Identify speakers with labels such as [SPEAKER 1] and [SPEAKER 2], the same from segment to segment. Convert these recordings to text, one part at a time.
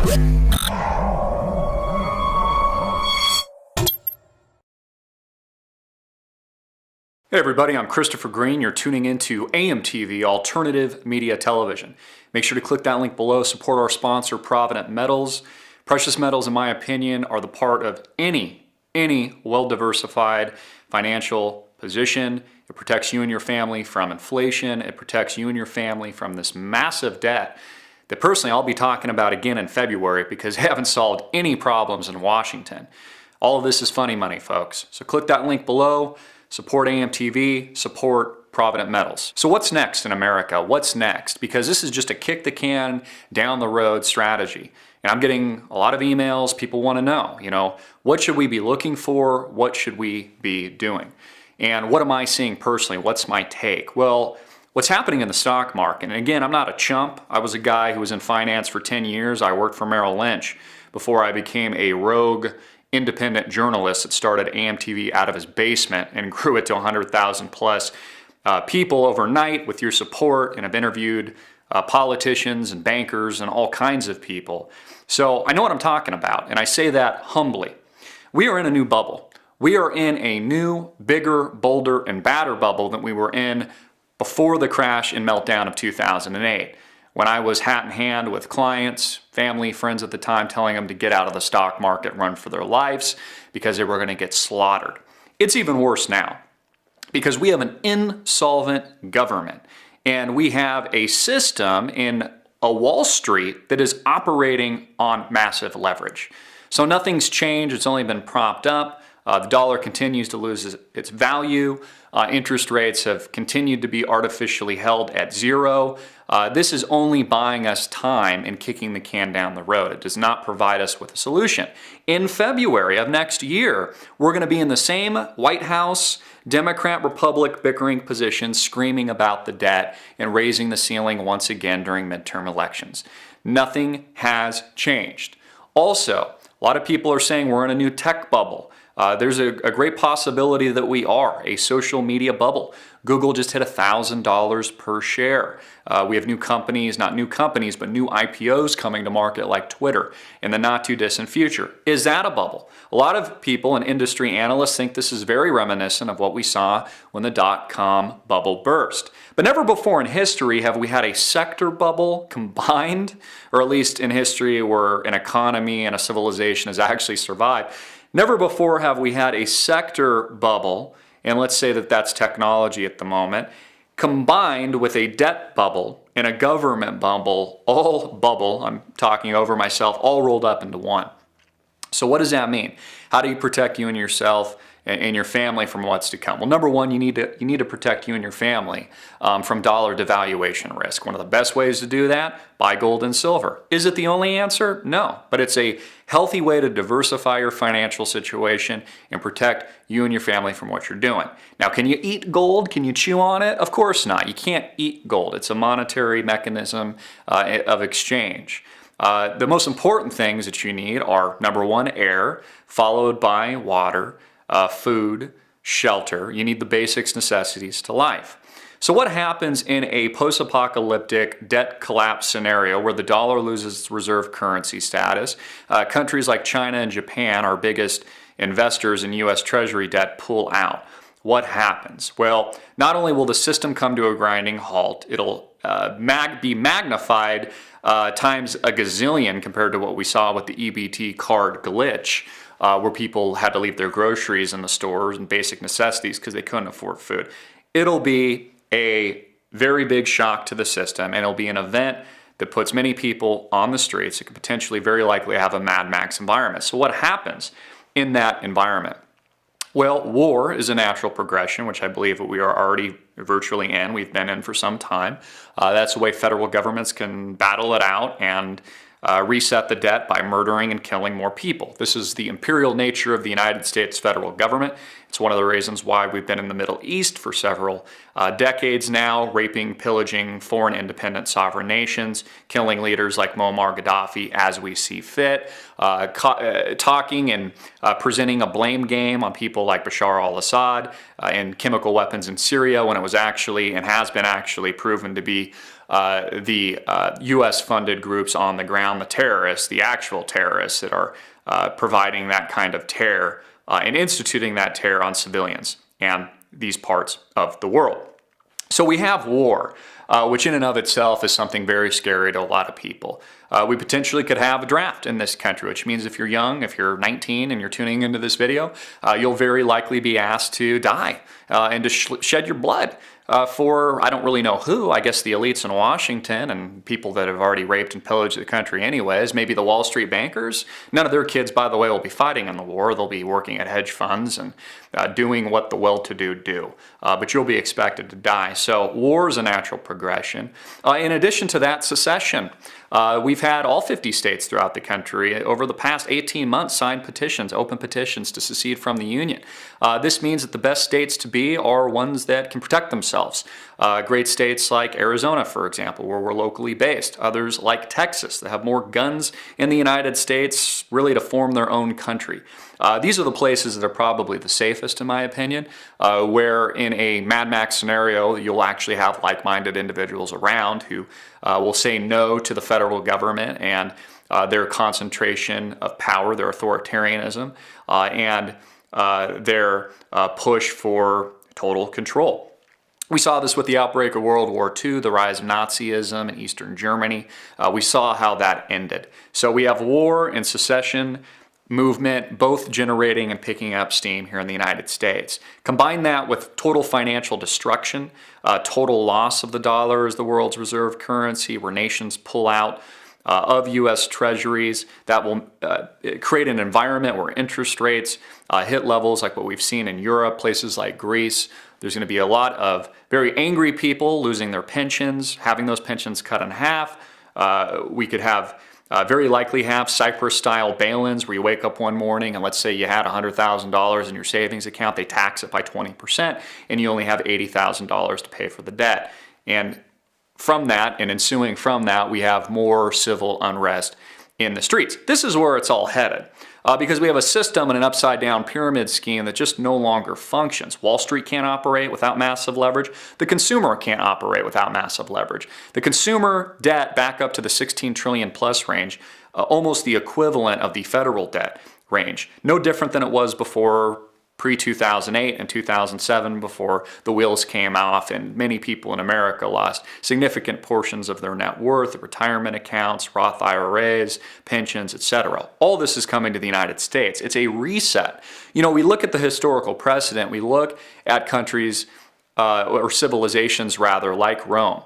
[SPEAKER 1] Hey everybody, I'm Christopher Green. You're tuning into AMTV, Alternative Media Television. Make sure to click that link below, support our sponsor, Provident Metals. Precious metals, in my opinion, are the part of any well-diversified financial position. It protects you and your family from inflation. It protects you and your family from this massive debt that personally I'll be talking about again in February because they haven't solved any problems in Washington. All of this is funny money, folks. So click that link below. Support AMTV, support Provident Metals. So what's next in America? What's next? Because this is just a kick the can down the road strategy. And I'm getting a lot of emails. People want to know, what should we be looking for? What should we be doing? And what am I seeing personally? What's my take? Well, what's happening in the stock market, and again, I'm not a chump. I was a guy who was in finance for 10 years. I worked for Merrill Lynch before I became a rogue independent journalist that started AMTV out of his basement and grew it to 100,000 plus people overnight with your support, and I've interviewed politicians and bankers and all kinds of people. So I know what I'm talking about, and I say that humbly. We are in a new bubble. We are in a new, bigger, bolder, and badder bubble than we were in before the crash and meltdown of 2008. When I was hat in hand with clients, family, friends at the time, telling them to get out of the stock market, run for their lives, because they were going to get slaughtered. It's even worse now, because we have an insolvent government, and we have a system in a Wall Street that is operating on massive leverage. So nothing's changed, it's only been propped up. The dollar continues to lose its value. Interest rates have continued to be artificially held at zero. This is only buying us time and kicking the can down the road. It does not provide us with a solution. In February of next year, we're going to be in the same White House, Democrat-Republic bickering position, screaming about the debt and raising the ceiling once again during midterm elections. Nothing has changed. Also, a lot of people are saying we're in a new tech bubble. There's a great possibility that we are a social media bubble. Google just hit $1,000 per share. We have new companies, not new companies, but new IPOs coming to market like Twitter in the not too distant future. Is that a bubble? A lot of people and industry analysts think this is very reminiscent of what we saw when the dot-com bubble burst. But never before in history have we had a sector bubble combined, or at least in history where an economy and a civilization has actually survived. Never before have we had a sector bubble, and let's say that that's technology at the moment, combined with a debt bubble and a government bubble, I'm talking over myself, all rolled up into one. So what does that mean? How do you protect you and yourself and your family from what's to come? Well, number one, you need to protect you and your family from dollar devaluation risk. One of the best ways to do that, buy gold and silver. Is it the only answer? No, but it's a healthy way to diversify your financial situation and protect you and your family from what you're doing. Now, can you eat gold? Can you chew on it? Of course not. You can't eat gold. It's a monetary mechanism of exchange. The most important things that you need are, number one, air, followed by water, food, shelter. You need the basic necessities to life. So what happens in a post-apocalyptic debt collapse scenario where the dollar loses its reserve currency status? Countries like China and Japan, our biggest investors in U.S. Treasury debt, pull out. What happens? Well, not only will the system come to a grinding halt, it'll be magnified times a gazillion compared to what we saw with the EBT card glitch, where people had to leave their groceries in the stores and basic necessities because they couldn't afford food. It'll be a very big shock to the system, and it'll be an event that puts many people on the streets. It could potentially, very likely, have a Mad Max environment. So what happens in that environment? Well, war is a natural progression, which I believe that we are already virtually in. We've been in for some time. That's the way federal governments can battle it out and reset the debt by murdering and killing more people. This is the imperial nature of the United States federal government. It's one of the reasons why we've been in the Middle East for several decades now, raping, pillaging foreign independent sovereign nations, killing leaders like Muammar Gaddafi as we see fit, talking and presenting a blame game on people like Bashar al-Assad and chemical weapons in Syria when it was actually and has been actually proven to be the U.S.-funded groups on the ground, the terrorists, the actual terrorists that are providing that kind of terror and instituting that terror on civilians and these parts of the world. So we have war, which in and of itself is something very scary to a lot of people. We potentially could have a draft in this country, which means if you're young, if you're 19 and you're tuning into this video, you'll very likely be asked to die and to shed your blood for, I don't really know who, I guess the elites in Washington and people that have already raped and pillaged the country anyways, maybe the Wall Street bankers. None of their kids, by the way, will be fighting in the war. They'll be working at hedge funds and doing what the well-to-do do. But you'll be expected to die. So war is a natural progression. In addition to that, secession. We've had all 50 states throughout the country over the past 18 months sign petitions, open petitions to secede from the Union. This means that the best states to be are ones that can protect themselves. Great states like Arizona, for example, where we're locally based. Others like Texas that have more guns in the United States really to form their own country. These are the places that are probably the safest, in my opinion, where in a Mad Max scenario, you'll actually have like-minded individuals around who will say no to the federal government and their concentration of power, their authoritarianism, and their push for total control. We saw this with the outbreak of World War II, the rise of Nazism in Eastern Germany. We saw how that ended. So we have war and secession movement both generating and picking up steam here in the United States. Combine that with total financial destruction, total loss of the dollar as the world's reserve currency, where nations pull out of U.S. treasuries. That will create an environment where interest rates hit levels like what we've seen in Europe, places like Greece. There's going to be a lot of very angry people losing their pensions, having those pensions cut in half. We could have very likely have Cyprus-style bail-ins where you wake up one morning and let's say you had $100,000 in your savings account, they tax it by 20%, and you only have $80,000 to pay for the debt. And from that, and ensuing from that, we have more civil unrest in the streets. This is where it's all headed. Because we have a system and an upside-down pyramid scheme that just no longer functions. Wall Street can't operate without massive leverage. The consumer can't operate without massive leverage. The consumer debt back up to the 16 trillion plus range, almost the equivalent of the federal debt range. No different than it was before pre-2008 and 2007 before the wheels came off and many people in America lost significant portions of their net worth, retirement accounts, Roth IRAs, pensions, etc. All this is coming to the United States. It's a reset. You know, we look at the historical precedent, we look at countries or civilizations rather like Rome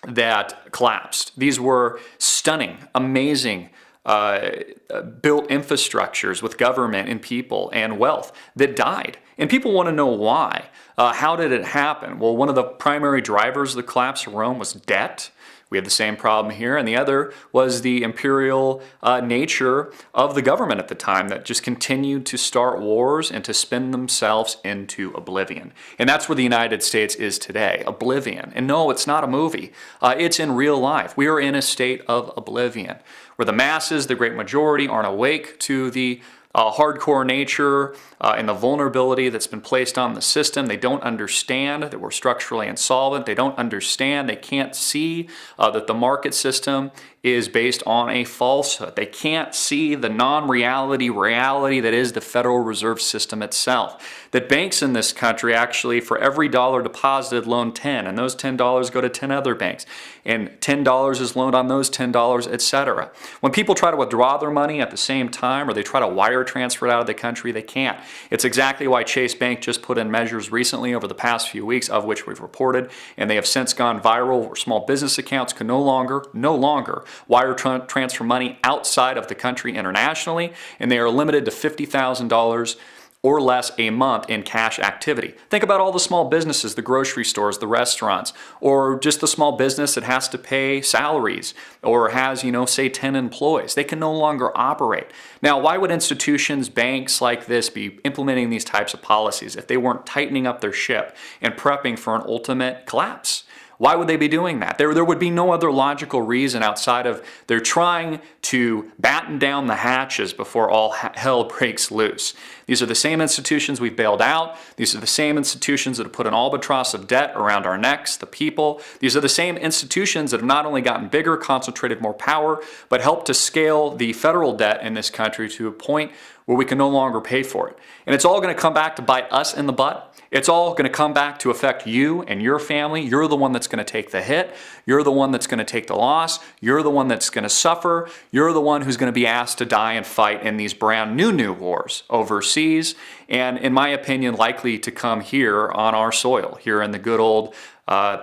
[SPEAKER 1] that collapsed. These were stunning, amazing built infrastructures with government and people and wealth that died. And people want to know why. How did it happen? Well, one of the primary drivers of the collapse of Rome was debt. We had the same problem here. And the other was the imperial nature of the government at the time that just continued to start wars and to spin themselves into oblivion. And that's where the United States is today, oblivion. And no, it's not a movie. It's in real life. We are in a state of oblivion, where the masses, the great majority, aren't awake to the hardcore nature and the vulnerability that's been placed on the system. They don't understand that we're structurally insolvent. They don't understand, they can't see that the market system is based on a falsehood. They can't see the non-reality reality that is the Federal Reserve System itself. That banks in this country actually, for every dollar deposited, loan 10, and those $10 go to 10 other banks, and $10 is loaned on those $10, etc. When people try to withdraw their money at the same time, or they try to wire transfer it out of the country, they can't. It's exactly why Chase Bank just put in measures recently over the past few weeks, of which we've reported, and they have since gone viral, where small business accounts can no longer wire transfer money outside of the country internationally, and they are limited to $50,000 or less a month in cash activity. Think about all the small businesses, the grocery stores, the restaurants, or just the small business that has to pay salaries or has, say 10 employees. They can no longer operate. Now, why would institutions, banks like this be implementing these types of policies if they weren't tightening up their ship and prepping for an ultimate collapse? Why would they be doing that? There would be no other logical reason outside of they're trying to batten down the hatches before all hell breaks loose. These are the same institutions we've bailed out. These are the same institutions that have put an albatross of debt around our necks, the people. These are the same institutions that have not only gotten bigger, concentrated more power, but helped to scale the federal debt in this country to a point where we can no longer pay for it. And it's all going to come back to bite us in the butt. It's all going to come back to affect you and your family. You're the one that's going to take the hit. You're the one that's going to take the loss. You're the one that's going to suffer. You're the one who's going to be asked to die and fight in these brand new wars overseas, and in my opinion, likely to come here on our soil, here in the good old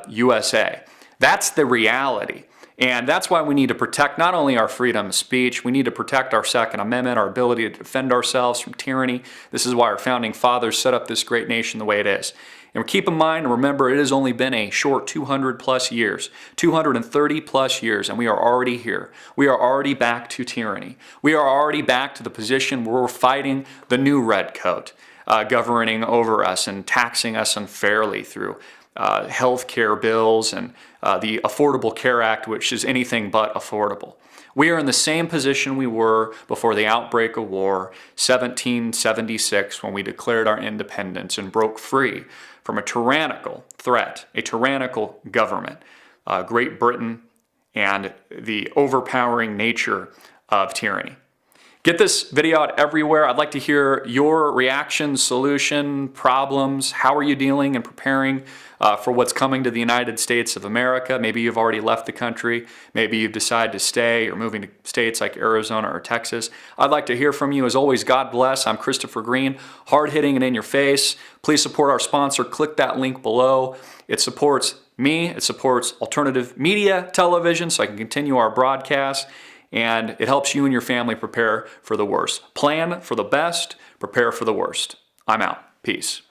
[SPEAKER 1] USA. That's the reality. And that's why we need to protect not only our freedom of speech, we need to protect our Second Amendment, our ability to defend ourselves from tyranny. This is why our founding fathers set up this great nation the way it is. And keep in mind and remember, it has only been a short 200 plus years, 230 plus years, and we are already here. We are already back to tyranny. We are already back to the position where we're fighting the new red coat governing over us and taxing us unfairly through health care bills and the Affordable Care Act, which is anything but affordable. We are in the same position we were before the outbreak of war, 1776, when we declared our independence and broke free from a tyrannical threat, a tyrannical government, Great Britain, and the overpowering nature of tyranny. Get this video out everywhere. I'd like to hear your reaction, solution, problems. How are you dealing and preparing for what's coming to the United States of America? Maybe you've already left the country. Maybe you've decided to stay or moving to states like Arizona or Texas. I'd like to hear from you. As always, God bless. I'm Christopher Green, hard-hitting and in your face. Please support our sponsor. Click that link below. It supports me. It supports alternative media television so I can continue our broadcast. And it helps you and your family prepare for the worst. Plan for the best, prepare for the worst. I'm out. Peace.